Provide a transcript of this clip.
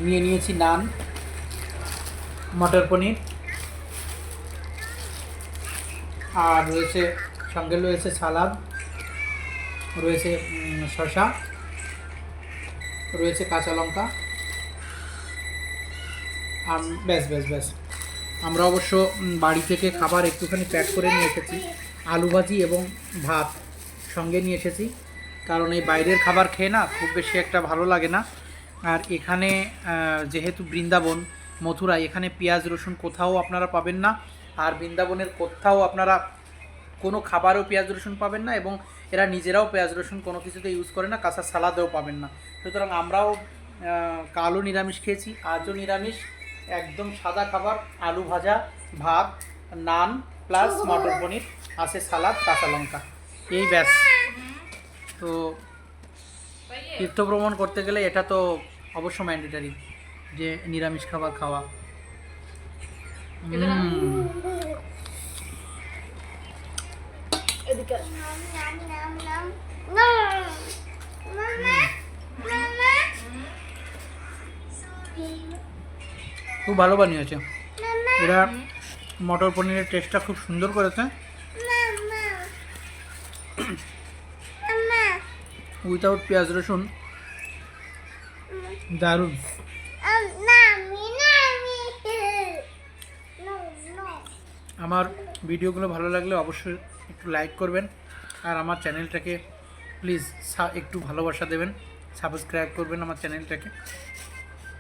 নিয়ে নিয়েছি নান, মটর পনির, আর রয়েছে সঙ্গে রয়েছে সালাদ, রয়েছে শসা, রয়েছে কাঁচা লঙ্কা। ব্যাস ব্যাস ব্যাস। আমরা অবশ্য বাড়ি থেকে খাবার একটুখানি প্যাক করে নিয়ে এসেছি, আলু ভাজি এবং ভাত সঙ্গে নিয়ে এসেছি, কারণ এই বাইরের খাবার খেয়ে না খুব বেশি একটা ভালো লাগে না। আর এখানে যেহেতু বৃন্দাবন, মথুরা, এখানে পেঁয়াজ রসুন কোথাও আপনারা পাবেন না। আর বৃন্দাবনের কোথাও আপনারা কোনো খাবারও পেঁয়াজ রসুন পাবেন না, এবং এরা নিজেরাও পেঁয়াজ রসুন কোনো কিছুতে ইউজ করে না, কাঁচা সালাদেও পাবেন না। সুতরাং আমরাও কালও নিরামিষ খেয়েছি, আজও নিরামিষ, একদম সাদা খাবার, আলু ভাজা, ভাত, নান প্লাস মটর পনির, আছে সালাদ, কাঁচা লঙ্কা, এই ব্যাস। তো তীর্থ ভ্রমণ করতে গেলে এটা তো অবশ্য ম্যান্ডেটারি যে নিরামিষ খাবার খাওয়া। খুব ভালো বানিয়েছে এরা, মটর পনিরের টেস্টটা খুব সুন্দর করেছে, উইথাউট পেঁয়াজ রসুন, দারুণ। আমার ভিডিওগুলো ভালো লাগলে অবশ্যই একটু লাইক করবেন, আর আমার চ্যানেলটাকে প্লিজ একটু ভালোবাসা দেবেন, সাবস্ক্রাইব করবেন আমার চ্যানেলটাকে।